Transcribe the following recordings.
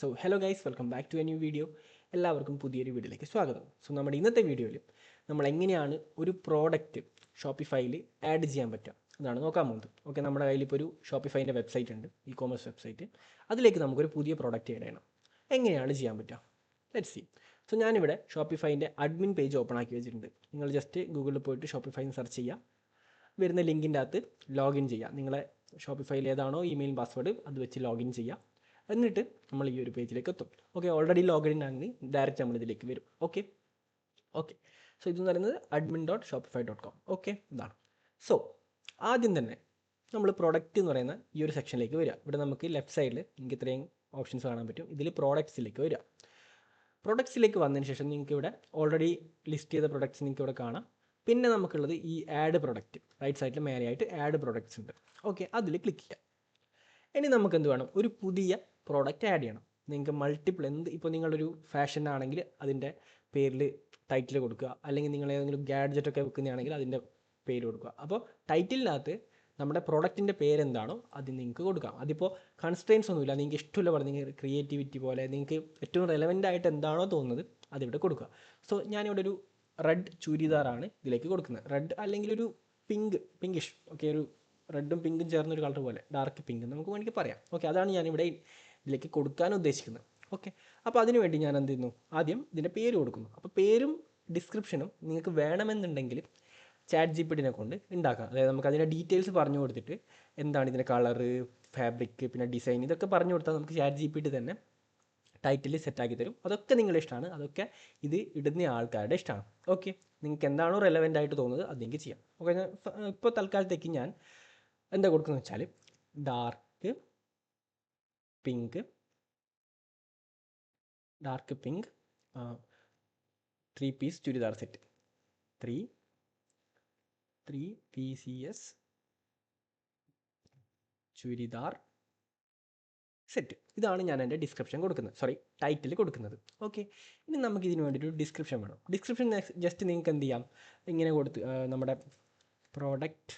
So hello guys, welcome back to a new video. എല്ലാവർക്കും പുതിയൊരു വീഡിയോയിലേക്ക് സ്വാഗതം. സോ നമ്മുടെ ഇന്നത്തെ വീഡിയോയിൽ നമ്മൾ എങ്ങനെയാണ് ഒരു പ്രോഡക്റ്റ് ഷോപ്പിഫൈയിൽ ആഡ് ചെയ്യാൻ പറ്റുക അതാണ് നോക്കാൻ പോകുന്നത്. ഓക്കെ, നമ്മുടെ കയ്യിൽ ഇപ്പോൾ ഒരു ഷോപ്പിഫൈൻ്റെ വെബ്സൈറ്റ് ഉണ്ട്, ഇ കോമേഴ്സ് വെബ്സൈറ്റ്. അതിലേക്ക് നമുക്കൊരു പുതിയ പ്രോഡക്റ്റ് ആഡ് ചെയ്യണം. എങ്ങനെയാണ് ചെയ്യാൻ പറ്റുക? Let's see. സോ ഞാനിവിടെ ഷോപ്പിഫൈൻ്റെ അഡ്മിൻ പേജ് ഓപ്പൺ ആക്കി വെച്ചിട്ടുണ്ട്. നിങ്ങൾ ജസ്റ്റ് ഗൂഗിളിൽ പോയിട്ട് ഷോപ്പിഫൈ സെർച്ച് ചെയ്യുക. വരുന്ന ലിങ്കിൻ്റെ അകത്ത് ലോഗിൻ ചെയ്യുക. നിങ്ങളെ ഷോപ്പിഫൈയിൽ ഏതാണോ ഇമെയിൽ പാസ്വേഡ് അത് വെച്ച് ലോഗിൻ ചെയ്യുക. എന്നിട്ട് നമ്മൾ ഈ ഒരു പേജിലേക്ക് എത്തും. ഓക്കെ, ഓൾറെഡി ലോഗിൻ ആണെങ്കിൽ ഡയറക്റ്റ് നമ്മൾ ഇതിലേക്ക് വരും. ഓക്കെ ഓക്കെ സോ ഇതെന്ന് പറയുന്നത് admin.shopify.com. ഓക്കെ, ഇതാണ്. സോ ആദ്യം തന്നെ നമ്മൾ പ്രൊഡക്റ്റ് എന്ന് പറയുന്ന ഈ ഒരു സെക്ഷനിലേക്ക് വരിക. ഇവിടെ നമുക്ക് ലെഫ്റ്റ് സൈഡിൽ നിങ്ങൾക്ക് ഇത്രയും ഓപ്ഷൻസ് കാണാൻ പറ്റും. ഇതിൽ പ്രോഡക്ട്സിലേക്ക് വരിക. പ്രൊഡക്ട്സിലേക്ക് വന്നതിന് ശേഷം നിങ്ങൾക്ക് ഇവിടെ ഓൾറെഡി ലിസ്റ്റ് ചെയ്ത പ്രൊഡക്ട്സ് നിങ്ങൾക്ക് ഇവിടെ കാണാം. പിന്നെ നമുക്കുള്ളത് ഈ ആഡ് പ്രൊഡക്റ്റ്, റൈറ്റ് സൈഡിൽ മേലെയായിട്ട് ആഡ് പ്രൊഡക്ട്സ് ഉണ്ട്. ഓക്കെ, അതിൽ ക്ലിക്ക് ചെയ്യാം. ഇനി നമുക്ക് എന്ത് വേണം? ഒരു പുതിയ പ്രോഡക്റ്റ് ആഡ് ചെയ്യണം. നിങ്ങൾക്ക് മൾട്ടിപ്പിൾ ഇപ്പോൾ നിങ്ങളൊരു ഫാഷൻ ആണെങ്കിൽ അതിൻ്റെ പേരിൽ ടൈറ്റിൽ കൊടുക്കുക, അല്ലെങ്കിൽ നിങ്ങൾ ഏതെങ്കിലും ഗാഡ്ജറ്റൊക്കെ വെക്കുന്നതാണെങ്കിൽ അതിൻ്റെ പേര് കൊടുക്കുക. അപ്പോൾ ടൈറ്റിലിനകത്ത് നമ്മുടെ പ്രോഡക്റ്റിൻ്റെ പേരെന്താണോ അത് നിങ്ങൾക്ക് കൊടുക്കാം. അതിപ്പോൾ കൺസ്ട്രെയിൻസ് ഒന്നുമില്ല, നിങ്ങൾക്ക് ഇഷ്ടമുള്ള പോലെ നിങ്ങൾ ക്രിയേറ്റിവിറ്റി പോലെ നിങ്ങൾക്ക് ഏറ്റവും റെലവൻ്റ് ആയിട്ട് എന്താണോ തോന്നുന്നത് അതിവിടെ കൊടുക്കുക. സോ ഞാനിവിടെ ഒരു റെഡ് ചുരിദാറാണ് ഇതിലേക്ക് കൊടുക്കുന്നത്. റെഡ് അല്ലെങ്കിൽ ഒരു പിങ്കിഷ്, ഓക്കെ, ഒരു റെഡും പിങ്കും ചേർന്നൊരു കളർ പോലെ ഡാർക്ക് പിങ്ക് നമുക്ക് വേണമെങ്കിൽ പറയാം. ഓക്കെ, അതാണ് ഞാനിവിടെ ഇതിലേക്ക് കൊടുക്കാൻ ഉദ്ദേശിക്കുന്നത്. ഓക്കെ, അപ്പോൾ അതിന് വേണ്ടി ഞാൻ എന്ത് ചെയ്യുന്നു? ആദ്യം ഇതിൻ്റെ പേര് കൊടുക്കുന്നു. അപ്പോൾ പേരും ഡിസ്ക്രിപ്ഷനും നിങ്ങൾക്ക് വേണമെന്നുണ്ടെങ്കിൽ ചാറ്റ് ജിപിടിനെ കൊണ്ട് ഉണ്ടാക്കാം. അതായത് നമുക്ക് അതിൻ്റെ ഡീറ്റെയിൽസ് പറഞ്ഞു കൊടുത്തിട്ട് എന്താണ് ഇതിൻ്റെ കളറ്, ഫാബ്രിക്, പിന്നെ ഡിസൈൻ, ഇതൊക്കെ പറഞ്ഞു കൊടുത്താൽ നമുക്ക് ചാറ്റ് ജിപിടി തന്നെ ടൈറ്റിൽ സെറ്റാക്കി തരും. അതൊക്കെ നിങ്ങളുടെ ഇഷ്ടമാണ്, അതൊക്കെ ഇത് ഇടുന്ന ആൾക്കാരുടെ ഇഷ്ടമാണ്. ഓക്കെ, നിങ്ങൾക്ക് എന്താണോ റെലവൻ്റ് ആയിട്ട് തോന്നുന്നത് അത് നിങ്ങൾക്ക് ചെയ്യാം. ഓക്കെ, ഇപ്പോൾ തൽക്കാലത്തേക്ക് ഞാൻ എന്താ കൊടുക്കുന്നത് വെച്ചാൽ dark pink 3 piece churidar set, 3 PCS churidar set. ഇതാണ് ഞാൻ എൻ്റെ ഡിസ്ക്രിപ്ഷൻ കൊടുക്കുന്നത്, ടൈറ്റിൽ കൊടുക്കുന്നത്. ഓക്കെ, ഇനി നമുക്ക് ഇതിന് വേണ്ടിയിട്ട് ഡിസ്ക്രിപ്ഷൻ വേണം. ഡിസ്ക്രിപ്ഷൻ ജസ്റ്റ് നിങ്ങൾക്ക് എന്ത് ചെയ്യാം, ഇങ്ങനെ കൊടുത്ത് നമ്മുടെ പ്രോഡക്റ്റ്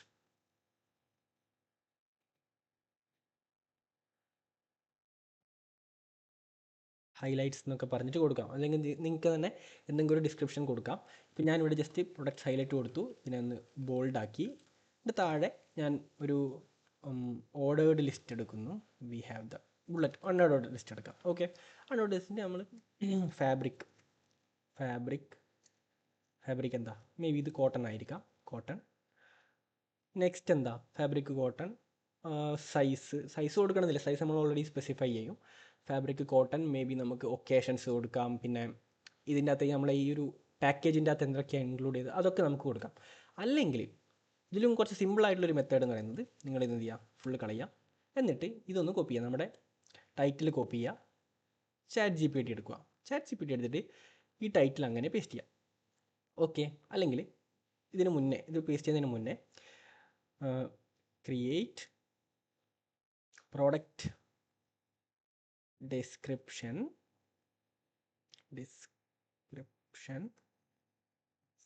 ഹൈലൈറ്റ്സ് എന്നൊക്കെ പറഞ്ഞിട്ട് കൊടുക്കാം, അല്ലെങ്കിൽ നിങ്ങൾക്ക് തന്നെ എന്തെങ്കിലും ഒരു ഡിസ്ക്രിപ്ഷൻ കൊടുക്കാം. ഇപ്പോൾ ഞാനിവിടെ ജസ്റ്റ് പ്രൊഡക്റ്റ് ഹൈലൈറ്റ് കൊടുത്തു, ഇതിനെ ഒന്ന് ബോൾഡാക്കി. ഇതിൻ്റെ താഴെ ഞാൻ ഒരു ഓർഡേർഡ് ലിസ്റ്റ് എടുക്കുന്നു. We have the bullet unordered list എടുക്കാം. ഓക്കെ, അൺഓർഡേർഡ് ലിസ്റ്റിൻ്റെ നമ്മൾ ഫാബ്രിക് എന്താ, മേ ബി ഇത് കോട്ടൺ ആയിരിക്കാം. കോട്ടൺ. നെക്സ്റ്റ് എന്താ? Fabric cotton. സൈസ് കൊടുക്കണമെന്നില്ല, സൈസ് നമ്മൾ ഓൾറെഡി സ്പെസിഫൈ ചെയ്യും. ഫാബ്രിക് കോട്ടൺ, മേ ബി നമുക്ക് ഒക്കേഷൻസ് കൊടുക്കാം. പിന്നെ ഇതിൻ്റെ അകത്ത് നമ്മളെ ഈ ഒരു പാക്കേജിൻ്റെ അകത്ത് എന്തൊക്കെയാണ് ഇൻക്ലൂഡ് ചെയ്ത് അതൊക്കെ നമുക്ക് കൊടുക്കാം. അല്ലെങ്കിൽ ഇതിലും കുറച്ച് സിമ്പിളായിട്ടുള്ളൊരു മെത്തേഡ് എന്ന് പറയുന്നത്, നിങ്ങളിത് എന്ത് ചെയ്യുക, ഫുള്ള് കളയുക, എന്നിട്ട് ഇതൊന്ന് കോപ്പി ചെയ്യുക, നമ്മുടെ ടൈറ്റിൽ കോപ്പി ചെയ്യുക, ചാറ്റ് ജിപിടി എടുക്കുക. ചാറ്റ് ജിപിടി എടുത്തിട്ട് ഈ ടൈറ്റിൽ അങ്ങനെ പേസ്റ്റ് ചെയ്യുക. ഓക്കെ, അല്ലെങ്കിൽ ഇത് പേസ്റ്റ് ചെയ്യുന്നതിന് മുന്നേ ക്രിയേറ്റ് പ്രോഡക്റ്റ് ഡിസ്ക്രിപ്ഷൻ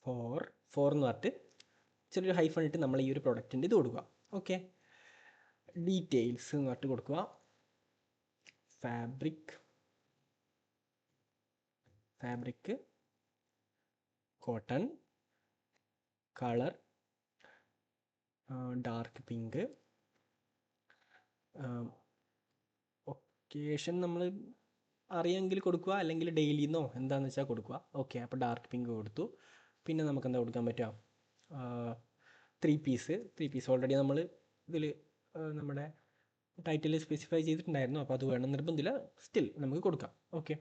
ഫോർ എന്ന് പറഞ്ഞിട്ട് ചെറിയൊരു ഹൈഫൺ ഇട്ട് നമ്മൾ ഈ ഒരു പ്രോഡക്റ്റിൻ്റെ ഇത് കൊടുക്കുക. ഓക്കെ, ഡീറ്റെയിൽസ് എന്ന് പറഞ്ഞിട്ട് കൊടുക്കുക. Fabric cotton, colour dark pink, occasion നമ്മൾ അറിയാമെങ്കിൽ കൊടുക്കുക, അല്ലെങ്കിൽ ഡെയിലിന്നോ എന്താണെന്ന് വെച്ചാൽ കൊടുക്കുക. ഓക്കെ, അപ്പോൾ ഡാർക്ക് പിങ്ക് കൊടുത്തു. പിന്നെ നമുക്ക് എന്താ കൊടുക്കാൻ പറ്റുക? 3 പീസ് ഓൾറെഡി നമ്മൾ ഇതിൽ നമ്മുടെ ടൈറ്റിൽ സ്പെസിഫൈ ചെയ്തിട്ടുണ്ടായിരുന്നു, അപ്പോൾ അത് വേണം നിർബന്ധമില്ല, സ്റ്റിൽ നമുക്ക് കൊടുക്കാം. ഓക്കെ,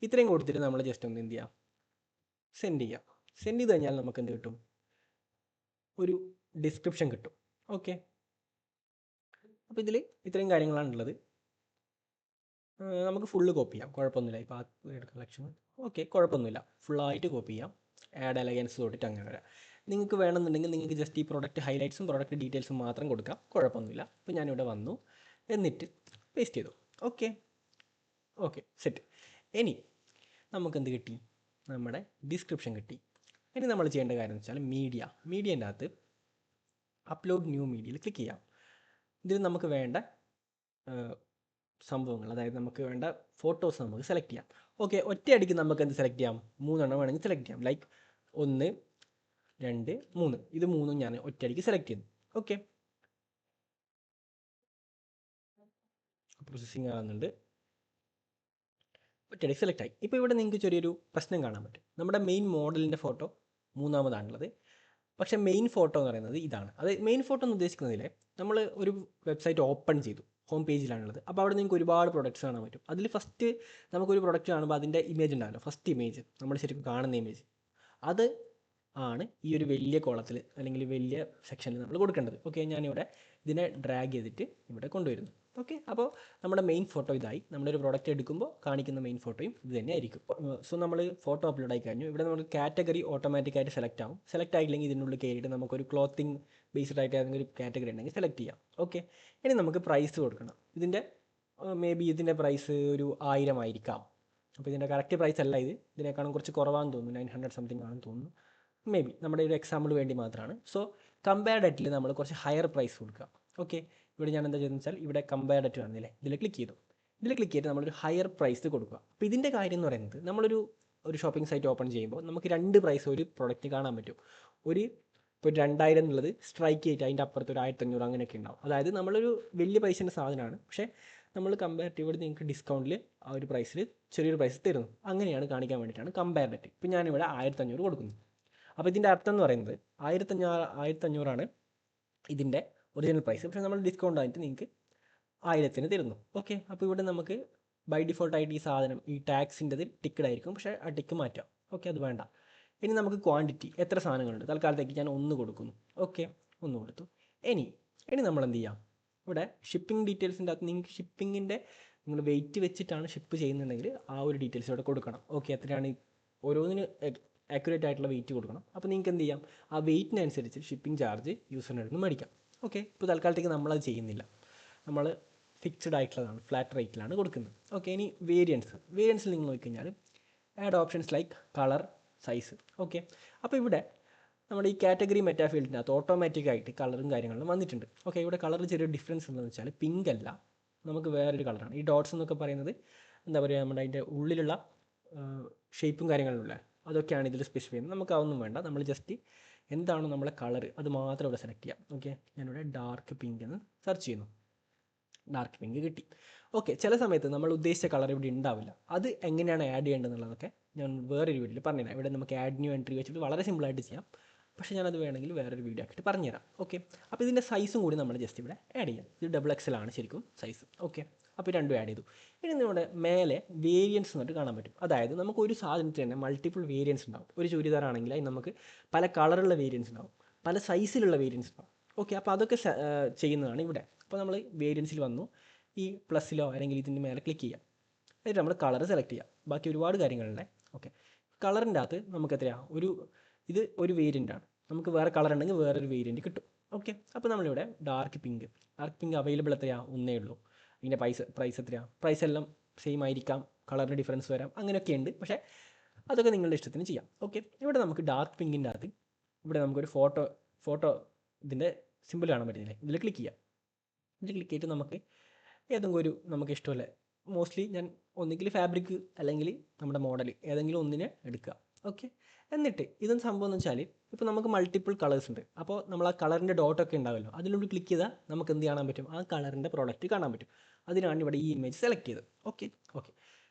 ഇത്രയും കൊടുത്തിട്ട് നമ്മൾ ജസ്റ്റ് ഒന്ന് എന്ത് ചെയ്യാം, സെൻഡ് ചെയ്യാം. സെൻഡ് ചെയ്ത് കഴിഞ്ഞാൽ നമുക്ക് എന്ത് കിട്ടും? ഒരു ഡിസ്ക്രിപ്ഷൻ കിട്ടും. ഓക്കെ, അപ്പോൾ ഇതിൽ ഇത്രയും കാര്യങ്ങളാണ് ഉള്ളത്. നമുക്ക് ഫുള്ള് കോപ്പി ചെയ്യാം, കുഴപ്പമൊന്നുമില്ല. ഇപ്പോൾ കളക്ഷൻ ഓക്കെ, കുഴപ്പമൊന്നുമില്ല, ഫുള്ളായിട്ട് കോപ്പി ചെയ്യാം. ആഡ് എലഗൻസ് തൊട്ടിട്ട് അങ്ങനെ വരാം. നിങ്ങൾക്ക് വേണമെന്നുണ്ടെങ്കിൽ നിങ്ങൾക്ക് ജസ്റ്റ് ഈ പ്രോഡക്റ്റ് ഹൈലൈറ്റ്സും പ്രോഡക്റ്റ് ഡീറ്റെയിൽസും മാത്രം കൊടുക്കാം, കുഴപ്പമൊന്നുമില്ല. അപ്പോൾ ഞാനിവിടെ വന്നു, എന്നിട്ട് പേസ്റ്റ് ചെയ്തു. Okay set. ഇനി നമുക്കെന്ത് കിട്ടി? നമ്മുടെ ഡിസ്ക്രിപ്ഷൻ കിട്ടി. ഇനി നമ്മൾ ചെയ്യേണ്ട കാര്യം എന്ന് വെച്ചാൽ മീഡിയൻ്റെ അകത്ത് അപ്ലോഡ് ന്യൂ മീഡിയയിൽ ക്ലിക്ക് ചെയ്യാം. ഇതിൽ നമുക്ക് വേണ്ട സംഭവങ്ങൾ, അതായത് നമുക്ക് വേണ്ട ഫോട്ടോസ് നമുക്ക് സെലക്ട് ചെയ്യാം. ഓക്കെ, ഒറ്റയടിക്ക് നമുക്ക് എന്ത് സെലക്ട് ചെയ്യാം? 3 വേണമെങ്കിൽ സെലക്ട് ചെയ്യാം. ലൈക്ക് 1, 2, 3, ഇത് 3 ഞാൻ ഒറ്റയടിക്ക് സെലക്ട് ചെയ്യുന്നു. ഓക്കെ, പ്രോസസ്സിങ് ആകുന്നുണ്ട്. ഒറ്റയടിക്ക് സെലക്ട് ആയി. ഇപ്പോൾ ഇവിടെ നിങ്ങൾക്ക് ചെറിയൊരു പ്രശ്നം കാണാൻ പറ്റും. നമ്മുടെ മെയിൻ മോഡലിൻ്റെ ഫോട്ടോ 3-മതാണുള്ളത്. പക്ഷേ മെയിൻ ഫോട്ടോ എന്ന് പറയുന്നത് ഇതാണ്. അത് മെയിൻ ഫോട്ടോ എന്ന് ഉദ്ദേശിക്കുന്നതിൽ നമ്മൾ ഒരു വെബ്സൈറ്റ് ഓപ്പൺ ചെയ്തു, ഹോം പേജിലാണുള്ളത്. അപ്പോൾ അവിടെ നിങ്ങൾക്ക് ഒരുപാട് പ്രൊഡക്ട്സ് കാണാൻ പറ്റും. അതിൽ ഫസ്റ്റ് നമുക്കൊരു പ്രൊഡക്റ്റ് കാണുമ്പോൾ അതിൻ്റെ ഇമേജ് ഉണ്ടാവില്ല, ഫസ്റ്റ് ഇമേജ് നമ്മൾ ശരിക്കും കാണുന്ന ഇമേജ്, അത് ആണ് ഈ ഒരു വലിയ കോളത്തിൽ അല്ലെങ്കിൽ വലിയ സെക്ഷനിൽ നമ്മൾ കൊടുക്കേണ്ടത്. ഓക്കെ, ഞാനിവിടെ ഇതിനെ ഡ്രാഗ് ചെയ്തിട്ട് ഇവിടെ കൊണ്ടുവരുന്നു. ഓക്കെ, അപ്പോൾ നമ്മുടെ മെയിൻ ഫോട്ടോ ഇതായി. നമ്മളൊരു പ്രോഡക്റ്റ് എടുക്കുമ്പോൾ കാണിക്കുന്ന മെയിൻ ഫോട്ടോയും ഇത് തന്നെ ആയിരിക്കും. സോ നമ്മൾ ഫോട്ടോ അപ്ലോഡ് ആയി കഴിഞ്ഞു. ഇവിടെ നമുക്ക് കാറ്റഗറി ഓട്ടോമാറ്റിക്കായിട്ട് സെലക്ട് ആവും. സെലക്ട് ആയില്ലെങ്കിൽ ഇതിനുള്ളിൽ കയറിയിട്ട് നമുക്കൊരു ക്ലോത്തിങ് ബേസ്ഡ് ആയിട്ട് ഏതെങ്കിലും ഒരു കാറ്റഗറി ഉണ്ടെങ്കിൽ സെലക്ട് ചെയ്യാം. ഓക്കെ, ഇനി നമുക്ക് പ്രൈസ് കൊടുക്കണം. ഇതിൻ്റെ മേ ബി ഇതിൻ്റെ പ്രൈസ് ഒരു 1000 ആയിരിക്കാം. അപ്പോൾ ഇതിൻ്റെ കറക്റ്റ് പ്രൈസ് അല്ല ഇത്, ഇതിനേക്കാളും കുറച്ച് കുറവാണെന്ന് തോന്നുന്നു, 900 സംതിങ് ആണെന്ന് തോന്നുന്നു. മേ ബി നമ്മുടെ ഒരു എക്സാമ്പിൾ വേണ്ടി മാത്രമാണ്. സോ കമ്പയർഡ് അറ്റിൽ നമ്മൾ കുറച്ച് ഹയർ പ്രൈസ് കൊടുക്കുക. ഓക്കെ, ഇവിടെ ഞാൻ എന്താ ചെയ്തെന്ന് വെച്ചാൽ ഇവിടെ കമ്പയർഡ് അറ്റ് വന്നില്ലേ, ഇതിൽ ക്ലിക്ക് ചെയ്തു. ഇതിൽ ക്ലിക്ക് ചെയ്തിട്ട് നമ്മളൊരു ഹയർ പ്രൈസ് കൊടുക്കുക. അപ്പോൾ ഇതിൻ്റെ കാര്യം എന്ന് പറയുന്നത് നമ്മളൊരു ഷോപ്പിംഗ് സൈറ്റ് ഓപ്പൺ ചെയ്യുമ്പോൾ നമുക്ക് 2 പ്രൈസ് ഒരു പ്രൊഡക്റ്റ് കാണാൻ പറ്റും. ഇപ്പോൾ 2000 എന്നുള്ളത് സ്ട്രൈക്ക് ചെയ്തിട്ട് അതിൻ്റെ അപ്പുറത്ത് ഒരു 1500 അങ്ങനെയൊക്കെ ഉണ്ടാവും. അതായത് നമ്മളൊരു വലിയ പൈസേൻ്റെ സാധനമാണ്, പക്ഷേ നമ്മൾ കമ്പാരിറ്റീവ് നിങ്ങൾക്ക് ഡിസ്കൗണ്ടിൽ ആ ഒരു പ്രൈസിൽ ചെറിയൊരു പ്രൈസ് തരുന്നു. അങ്ങനെയാണ് കാണിക്കാൻ വേണ്ടിയിട്ടാണ് കമ്പയർഡ് അറ്റ്. ഇപ്പോൾ ഞാനിവിടെ 1500 കൊടുക്കുന്നു. അപ്പോൾ ഇതിൻ്റെ അർത്ഥം എന്ന് പറയുന്നത് 1500 ഇതിൻ്റെ ഒറിജിനൽ പ്രൈസ്, പക്ഷേ നമ്മൾ ഡിസ്കൗണ്ട് ആയിട്ട് നിങ്ങൾക്ക് 1000 തരുന്നു. ഓക്കെ, അപ്പോൾ ഇവിടെ നമുക്ക് ബൈ ഡിഫോൾട്ടായിട്ട് ഈ സാധനം ഈ ടാക്സിൻ്റെത് ടിക്കഡ് ആയിരിക്കും, പക്ഷേ ആ ടിക്ക് മാറ്റാം. ഓക്കെ, അത് വേണ്ട. ഇനി നമുക്ക് ക്വാണ്ടിറ്റി എത്ര സാധനങ്ങളുണ്ട്, തൽക്കാലത്തേക്ക് ഞാൻ 1 കൊടുക്കുന്നു. ഓക്കെ, 1 കൊടുത്തു. ഇനി നമ്മൾ എന്ത് ചെയ്യാം? ഇവിടെ ഷിപ്പിംഗ് ഡീറ്റെയിൽസിൻ്റെ അകത്ത് നിങ്ങൾക്ക് ഷിപ്പിങ്ങിൻ്റെ നിങ്ങൾ വെയിറ്റ് വെച്ചിട്ടാണ് ഷിപ്പ് ചെയ്യുന്നുണ്ടെങ്കിൽ ആ ഒരു ഡീറ്റെയിൽസ് ഇവിടെ കൊടുക്കണം. ഓക്കെ, എത്രയാണ് ഓരോന്നിന് ആക്യുറേറ്റ് ആയിട്ടുള്ള വെയിറ്റ് കൊടുക്കണം. അപ്പോൾ നിങ്ങൾക്ക് എന്ത് ചെയ്യാം? ആ വെയിറ്റിനനുസരിച്ച് ഷിപ്പിംഗ് ചാർജ് യൂസറിൻ്റെ അടുത്ത് മേടിക്കാം. ഓക്കെ, ഇപ്പോൾ തൽക്കാലത്തേക്ക് നമ്മളത് ചെയ്യുന്നില്ല, നമ്മൾ ഫിക്സ്ഡ് ആയിട്ടുള്ളതാണ്, ഫ്ലാറ്റ് റേറ്റിലാണ് കൊടുക്കുന്നത്. ഓക്കെ, ഇനി വേരിയൻസിൽ നിങ്ങൾ നോക്കിക്കഴിഞ്ഞാൽ add options like colour, size. Okay, അപ്പോൾ ഇവിടെ നമ്മുടെ ഈ കാറ്റഗറി മെറ്റാ ഫീൽഡിൻ്റെ അകത്ത് ഓട്ടോമാറ്റിക്കായിട്ട് കളറും കാര്യങ്ങളും വന്നിട്ടുണ്ട്. ഓക്കെ, ഇവിടെ കളറിൽ ചെറിയൊരു ഡിഫറൻസ് ഉണ്ടെന്ന് വെച്ചാൽ പിങ്ക് അല്ല, നമുക്ക് വേറൊരു കളറാണ്. ഈ ഡോട്ട്സ് എന്നൊക്കെ പറയുന്നത് എന്താ പറയുക, നമ്മുടെ അതിൻ്റെ ഉള്ളിലുള്ള ഷേപ്പും കാര്യങ്ങളുള്ള അതൊക്കെയാണ് ഇതിൽ സ്പെസിഫൈ ചെയ്യുന്നത്. നമുക്ക് അതൊന്നും വേണ്ട, നമ്മൾ ജസ്റ്റ് എന്താണോ നമ്മളെ കളർ അത് മാത്രം ഇവിടെ സെലക്ട് ചെയ്യാം. ഓക്കെ, ഞാനിവിടെ ഡാർക്ക് പിങ്ക് എന്ന് സെർച്ച് ചെയ്യുന്നു. ഡാർക്ക് പിങ്ക് കിട്ടി. ഓക്കെ, ചില സമയത്ത് നമ്മൾ ഉദ്ദേശിച്ച കളർ ഇവിടെ ഉണ്ടാവില്ല. അത് എങ്ങനെയാണ് ആഡ് ചെയ്യേണ്ടതെന്നുള്ളതൊക്കെ ഞാൻ വേറൊരു വീഡിയോയിൽ പറഞ്ഞുതരാം. ഇവിടെ നമുക്ക് ആഡ് ന്യൂ എൻട്രി വെച്ചിട്ട് വളരെ സിമ്പിളായിട്ട് ചെയ്യാം, പക്ഷേ ഞാനത് വേണമെങ്കിൽ വേറൊരു വീഡിയോ ആക്കിയിട്ട് പറഞ്ഞുതരാം. ഓക്കെ, അപ്പോൾ ഇതിൻ്റെ സൈസും കൂടി നമ്മൾ ജസ്റ്റ് ഇവിടെ ആഡ് ചെയ്യാം. ഇത് XXL ആണ് ശരിക്കും സൈസ്. ഓക്കെ, അപ്പോൾ രണ്ടും ആഡ് ചെയ്തു. ഇനി നമ്മുടെ മേലെ വേരിയൻസ് എന്നിട്ട് കാണാൻ പറ്റും. അതായത് നമുക്ക് ഒരു സാധനത്തിന് തന്നെ മൾട്ടിപ്പിൾ വേരിയൻസ് ഉണ്ടാവും. ഒരു ചുരിദാർ ആണെങ്കിൽ അതിന് നമുക്ക് പല കളറുള്ള വേരിയൻസ് ഉണ്ടാവും, പല സൈസിലുള്ള വേരിയൻസ് ഉണ്ടാവും. ഓക്കെ, അപ്പോൾ അതൊക്കെ ചെയ്യുന്നതാണ് ഇവിടെ. അപ്പോൾ നമ്മൾ വേരിയൻസിൽ വന്നു, ഈ പ്ലസ്സിലോ അല്ലെങ്കിൽ ഇതിൻ്റെ മേലെ ക്ലിക്ക് ചെയ്യാം. എന്നിട്ട് നമ്മൾ കളർ സെലക്ട് ചെയ്യാം. ബാക്കി ഒരുപാട് കാര്യങ്ങളുണ്ട്. ഓക്കെ, കളറിൻ്റെ അകത്ത് നമുക്ക് എത്രയാണ് ഇത് ഒരു വേരിയൻ്റാണ്, നമുക്ക് വേറെ കളർ ഉണ്ടെങ്കിൽ വേറൊരു വേരിയൻറ്റ് കിട്ടും. ഓക്കെ, അപ്പോൾ നമ്മളിവിടെ ഡാർക്ക് പിങ്ക് അവൈലബിൾ എത്രയാണ്? 1 ഉള്ളൂ. ഇതിൻ്റെ പ്രൈസ് എത്രയാണ്? പ്രൈസ് എല്ലാം സെയിം ആയിരിക്കാം, കളറിന് ഡിഫറൻസ് വരാം, അങ്ങനെയൊക്കെ ഉണ്ട്. പക്ഷേ അതൊക്കെ നിങ്ങളുടെ ഇഷ്ടത്തിന് ചെയ്യാം. ഓക്കെ, ഇവിടെ നമുക്ക് ഡാർക്ക് പിങ്കിൻ്റെ അകത്ത് ഇവിടെ നമുക്കൊരു ഫോട്ടോ ഇതിൻ്റെ സിമ്പിൾ കാണാൻ പറ്റുന്നില്ലേ, ഇതിൽ ക്ലിക്ക് ചെയ്യാം. ഇതിൽ ക്ലിക്ക് ചെയ്തിട്ട് നമുക്ക് ഏതെങ്കിലും നമുക്ക് ഇഷ്ടമല്ല, മോസ്റ്റ്ലി ഞാൻ ഒന്നുകിൽ ഫാബ്രിക് അല്ലെങ്കിൽ നമ്മുടെ മോഡൽ ഏതെങ്കിലും ഒന്നിനെ എടുക്കുക. ഓക്കെ, എന്നിട്ട് ഇതെന്ത് സംഭവം എന്ന് വെച്ചാൽ ഇപ്പോൾ നമുക്ക് മൾട്ടിപ്പിൾ കളേഴ്സ് ഉണ്ട്. അപ്പോൾ നമ്മൾ ആ കളറിൻ്റെ ഡോട്ടൊക്കെ ഉണ്ടാവുമല്ലോ, അതിലൂടെ ക്ലിക്ക് ചെയ്താൽ നമുക്ക് എന്ത് കാണാൻ പറ്റും? ആ കളറിൻ്റെ പ്രോഡക്റ്റ് കാണാൻ പറ്റും. അതിനാണ് ഇവിടെ ഈ ഇമേജ് സെലക്ട് ചെയ്തത്. ഓക്കെ,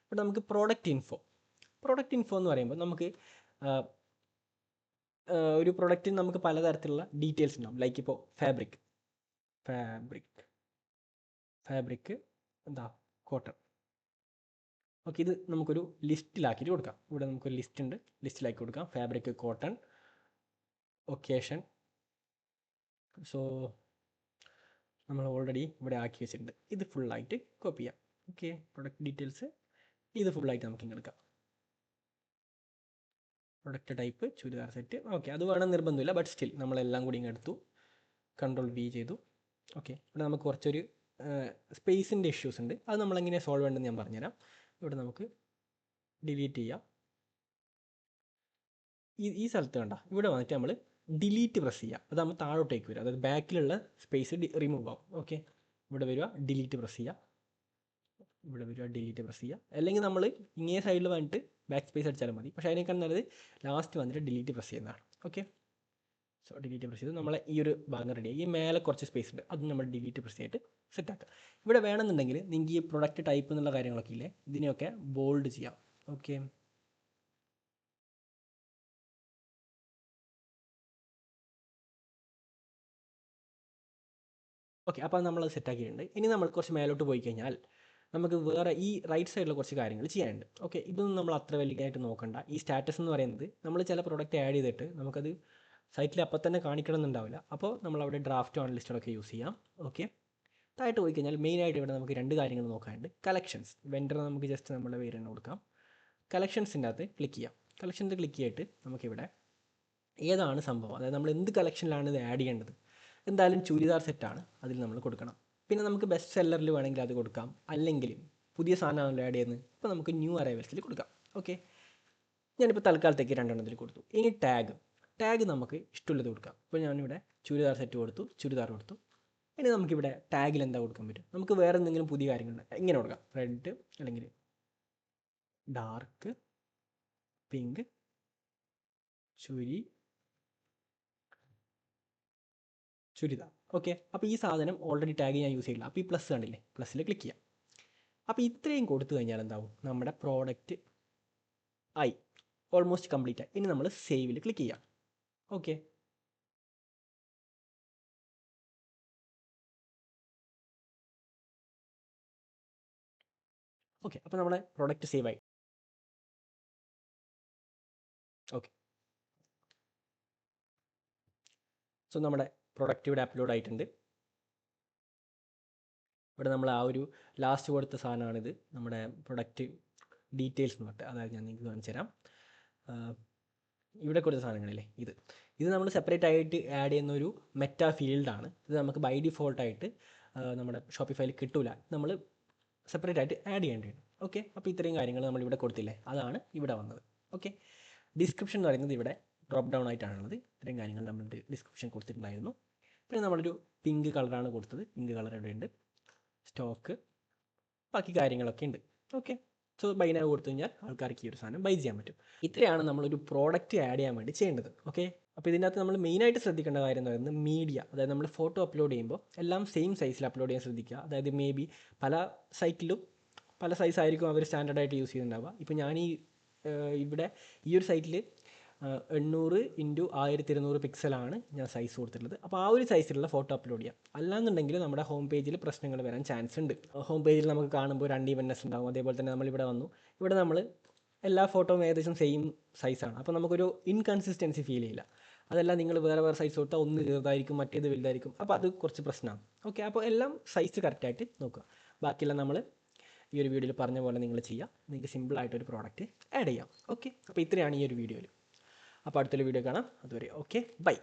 ഇവിടെ നമുക്ക് പ്രോഡക്റ്റ് ഇൻഫോ എന്ന് പറയുമ്പോൾ നമുക്ക് ഒരു പ്രൊഡക്റ്റിന് നമുക്ക് പലതരത്തിലുള്ള ഡീറ്റെയിൽസ് ഉണ്ടാവും. ലൈക്ക് ഇപ്പോൾ ഫാബ്രിക് എന്താ കോട്ടൺ. ഓക്കെ, ഇത് നമുക്കൊരു ലിസ്റ്റിലാക്കിയിട്ട് കൊടുക്കാം. ഇവിടെ നമുക്കൊരു ലിസ്റ്റ് ഉണ്ട്, ലിസ്റ്റിലാക്കി കൊടുക്കാം. Fabric, cotton, occasion. സോ നമ്മൾ ഓൾറെഡി ഇവിടെ ആക്കി വെച്ചിട്ടുണ്ട്. ഇത് ഫുള്ളായിട്ട് കോപ്പി ചെയ്യാം. ഓക്കെ, പ്രൊഡക്റ്റ് ഡീറ്റെയിൽസ് ഇത് ഫുള്ളായിട്ട് നമുക്ക് ഇങ്ങനെ എടുക്കാം. Product type churidar set. Okay, അത് വേണം നിർബന്ധമില്ല, ബട്ട് സ്റ്റിൽ നമ്മളെല്ലാം കൂടി ഇങ്ങനെ എടുത്തു, Ctrl+V ചെയ്തു. ഓക്കെ, ഇവിടെ നമുക്ക് കുറച്ചൊരു സ്പേസിൻ്റെ ഇഷ്യൂസ് ഉണ്ട്, അത് നമ്മളെങ്ങനെ സോൾവ് ചെയ്യേണ്ടതെന്ന് ഞാൻ പറഞ്ഞുതരാം. ഇവിടെ നമുക്ക് ഡിലീറ്റ് ചെയ്യാം. ഈ സ്ഥലത്ത് വേണ്ട, ഇവിടെ വന്നിട്ട് നമ്മൾ ഡിലീറ്റ് പ്രസ് ചെയ്യുക. അത് നമ്മൾ താഴോട്ടേക്ക് വരിക, അതായത് ബാക്കിലുള്ള സ്പേസ് റിമൂവ് ആവും. ഓക്കെ, ഇവിടെ വരിക, ഡിലീറ്റ് പ്രസ് ചെയ്യുക. ഇവിടെ വരിക, ഡിലീറ്റ് പ്രസ് ചെയ്യുക. അല്ലെങ്കിൽ നമ്മൾ ഇങ്ങേ സൈഡിൽ വന്നിട്ട് ബാക്ക് സ്പേസ് അടിച്ചാലും മതി. പക്ഷേ അതിനേക്കാൾ നല്ലത് ലാസ്റ്റ് വന്നിട്ട് ഡിലീറ്റ് പ്രസ് ചെയ്യുന്നതാണ്. ഓക്കെ, സോ ഡിലീറ്റ് പ്രസ് ചെയ്ത് നമ്മളെ ഈ ഒരു ഭാഗം റെഡിയായി. ഈ മേലെ കുറച്ച് സ്പേസ് ഉണ്ട്, അത് നമ്മൾ ഡിലീറ്റ് പ്രസ് ചെയ്തിട്ട് സെറ്റാക്കുക. ഇവിടെ വേണമെന്നുണ്ടെങ്കിൽ നിങ്ങൾക്ക് ഈ പ്രൊഡക്റ്റ് ടൈപ്പ് എന്നുള്ള കാര്യങ്ങളൊക്കെ ഇല്ലേ, ഇതിനെയൊക്കെ ബോൾഡ് ചെയ്യാം. ഓക്കെ, ഓക്കെ, അപ്പോൾ നമ്മൾ സെറ്റാക്കിയിട്ടുണ്ട്. ഇനി നമ്മൾ കുറച്ച് മേലോട്ട് പോയി കഴിഞ്ഞാൽ നമുക്ക് വേറെ ഈ റൈറ്റ് സൈഡിൽ കുറച്ച് കാര്യങ്ങൾ ചെയ്യാനുണ്ട്. ഓക്കെ, ഇതൊന്നും നമ്മൾ അത്ര വലിയതായിട്ട് നോക്കണ്ട. ഈ സ്റ്റാറ്റസ് എന്ന് പറയുന്നത് നമ്മൾ ചില പ്രൊഡക്റ്റ് ആഡ് ചെയ്തിട്ട് നമുക്കത് സൈറ്റിൽ അപ്പം തന്നെ കാണിക്കണം എന്നുണ്ടാവില്ല. അപ്പോൾ നമ്മളവിടെ ഡ്രാഫ്റ്റ് ഓൺ ലിസ്റ്റൊക്കെ യൂസ് ചെയ്യാം. ഓക്കെ, താഴോട്ട് പോയി കഴിഞ്ഞാൽ മെയിനായിട്ട് ഇവിടെ നമുക്ക് രണ്ട് കാര്യങ്ങൾ നോക്കാനുണ്ട്. കളക്ഷൻസ്, വെൻഡർ നമുക്ക് ജസ്റ്റ് നമ്മുടെ പേര് തന്നെ കൊടുക്കാം. കളക്ഷൻസിൻ്റെ അകത്ത് ക്ലിക്ക് ചെയ്യാം. കളക്ഷൻസ് ക്ലിക്ക് ചെയ്തിട്ട് നമുക്കിവിടെ ഏതാണ് സംഭവം, അതായത് നമ്മൾ എന്ത് കളക്ഷനിലാണ് ഇത് ആഡ് ചെയ്യേണ്ടത്. എന്തായാലും ചുരിദാർ സെറ്റാണ്, അതിൽ നമ്മൾ കൊടുക്കണം. പിന്നെ നമുക്ക് ബെസ്റ്റ് സെല്ലറിൽ വേണമെങ്കിൽ അത് കൊടുക്കാം, അല്ലെങ്കിൽ പുതിയ സാധനമാണല്ലോ ആഡ് ചെയ്യുന്നത്, ഇപ്പോൾ നമുക്ക് ന്യൂ അറൈവൽസിൽ കൊടുക്കാം. ഓക്കെ, ഞാനിപ്പോൾ തൽക്കാലത്തേക്ക് രണ്ടെണ്ണത്തിൽ കൊടുത്തു. ഇനി ടാഗ് നമുക്ക് ഇഷ്ടമുള്ളത് കൊടുക്കാം. ഇപ്പോൾ ഞാനിവിടെ ചുരിദാർ സെറ്റ് കൊടുത്തു, ചുരിദാർ കൊടുത്തു. ഇനി നമുക്കിവിടെ ടാഗിൽ എന്താ കൊടുക്കാൻ പറ്റും, നമുക്ക് വേറെ എന്തെങ്കിലും പുതിയ കാര്യങ്ങളുണ്ട്, ഇങ്ങനെ കൊടുക്കാം. റെഡ് അല്ലെങ്കിൽ ഡാർക്ക് പിങ്ക് ചുരിദാർ. ഓക്കെ, അപ്പോൾ ഈ സാധനം ഓൾറെഡി ടാഗ് ഞാൻ യൂസ് ചെയ്യില്ല. അപ്പോൾ ഈ പ്ലസ് കണ്ടില്ലേ, പ്ലസ്സിൽ ക്ലിക്ക് ചെയ്യാം. അപ്പോൾ ഇത്രയും കൊടുത്തു കഴിഞ്ഞാൽ എന്താവും, നമ്മുടെ പ്രോഡക്റ്റ് ആയി, ഓൾമോസ്റ്റ് കംപ്ലീറ്റ് ആയി. ഇനി നമ്മൾ സേവിൽ ക്ലിക്ക് ചെയ്യാം. ഓക്കെ, ഓക്കെ, അപ്പോൾ നമ്മുടെ പ്രോഡക്റ്റ് സേവ് ആയി. ഓക്കെ, സോ നമ്മുടെ പ്രൊഡക്റ്റ് ഇവിടെ അപ്ലോഡ് ആയിട്ടുണ്ട്. ഇവിടെ നമ്മൾ ആ ഒരു ലാസ്റ്റ് കൊടുത്ത സാധനമാണിത്, നമ്മുടെ പ്രൊഡക്റ്റ് ഡീറ്റെയിൽസ് എന്ന് പറഞ്ഞിട്ട്. അതായത് ഞാൻ നിങ്ങൾക്ക് കാണിച്ചു തരാം. ഇവിടെ കൊടുത്ത സാധനങ്ങളില്ലേ, ഇത് നമ്മൾ സെപ്പറേറ്റ് ആയിട്ട് ആഡ് ചെയ്യുന്ന ഒരു മെറ്റാ ഫീൽഡാണ്. ഇത് നമുക്ക് ബൈ ഡിഫോൾട്ടായിട്ട് നമ്മുടെ ഷോപ്പിഫൈയിൽ കിട്ടൂല, നമ്മൾ സെപ്പറേറ്റ് ആയിട്ട് ആഡ് ചെയ്യേണ്ടതാണ്. ഓക്കെ, അപ്പോൾ ഇത്രയും കാര്യങ്ങൾ നമ്മൾ ഇവിടെ കൊടുത്തില്ലേ, അതാണ് ഇവിടെ വന്നത്. ഓക്കെ, ഡിസ്ക്രിപ്ഷൻ എന്ന് പറയുന്നത് ഇവിടെ ഡ്രോപ്പ് ഡൗൺ ആയിട്ടാണുള്ളത്. ഇത്രയും കാര്യങ്ങൾ നമ്മൾ ഡിസ്ക്രിപ്ഷൻ കൊടുത്തിട്ടുണ്ടായിരുന്നു. പിന്നെ നമ്മളൊരു പിങ്ക് കളറാണ് കൊടുത്തത്, പിങ്ക് കളർ ഇവിടെ ഉണ്ട്. സ്റ്റോക്ക്, ബാക്കി കാര്യങ്ങളൊക്കെ ഉണ്ട്. ഓക്കെ, സോ ബൈ നൗ കൊടുത്തു കഴിഞ്ഞാൽ ആൾക്കാർക്ക് ഈ ഒരു സാധനം ബൈ ചെയ്യാൻ പറ്റും. ഇത്രയാണ് നമ്മളൊരു പ്രോഡക്റ്റ് ആഡ് ചെയ്യാൻ വേണ്ടി ചെയ്യേണ്ടത്. ഓക്കെ, അപ്പോൾ ഇതിനകത്ത് നമ്മൾ മെയിനായിട്ട് ശ്രദ്ധിക്കേണ്ട കാര്യം എന്ന് പറയുന്നത് മീഡിയ, അതായത് നമ്മൾ ഫോട്ടോ അപ്ലോഡ് ചെയ്യുമ്പോൾ എല്ലാം സെയിം സൈസിൽ അപ്ലോഡ് ചെയ്യാൻ ശ്രദ്ധിക്കുക. അതായത് മേ ബി പല സൈറ്റിലും പല സൈസ് ആയിരിക്കും അവർ സ്റ്റാൻഡേർഡായിട്ട് യൂസ് ചെയ്യുന്നുണ്ടാവുക. ഇപ്പോൾ ഞാൻ ഇവിടെ ഈ ഒരു സൈറ്റിൽ 800x1200 പിക്സലാണ് ഞാൻ സൈസ് കൊടുത്തിട്ടുള്ളത്. അപ്പോൾ ആ ഒരു സൈസിലുള്ള ഫോട്ടോ അപ്ലോഡ് ചെയ്യാം. അല്ലാന്നുണ്ടെങ്കിൽ നമ്മുടെ ഹോം പേജിൽ പ്രശ്നങ്ങൾ വരാൻ ചാൻസ് ഉണ്ട്. ഹോം പേജിൽ നമുക്ക് കാണുമ്പോൾ ഒരു അൺഈവൻനെസ് ഉണ്ടാകും. അതേപോലെ തന്നെ നമ്മളിവിടെ വന്നു, ഇവിടെ നമ്മൾ എല്ലാ ഫോട്ടോയും ഏകദേശം സെയിം സൈസാണ്. അപ്പോൾ നമുക്കൊരു ഇൻകൺസിസ്റ്റൻസി ഫീൽ ചെയ്യില്ല. അതല്ല, നിങ്ങൾ വേറെ സൈസ് കൊടുത്താൽ ഒന്ന് ചെറുതായിരിക്കും, മറ്റേത് വലുതായിരിക്കും. അപ്പോൾ അത് കുറച്ച് പ്രശ്നമാണ്. ഓക്കെ, അപ്പോൾ എല്ലാം സൈസ് കറക്റ്റായിട്ട് നോക്കുക. ബാക്കിയെല്ലാം നമ്മൾ ഈ ഒരു വീഡിയോയിൽ പറഞ്ഞ പോലെ നിങ്ങൾ ചെയ്യുക. നിങ്ങൾക്ക് സിമ്പിളായിട്ടൊരു പ്രോഡക്റ്റ് ആഡ് ചെയ്യാം. ഓക്കെ, അപ്പോൾ ഇത്രയാണ് ഈ ഒരു വീഡിയോയിൽ. അപ്പോൾ അടുത്തൊരു വീഡിയോ കാണാം. അതുവരെ ഓക്കെ, ബൈ.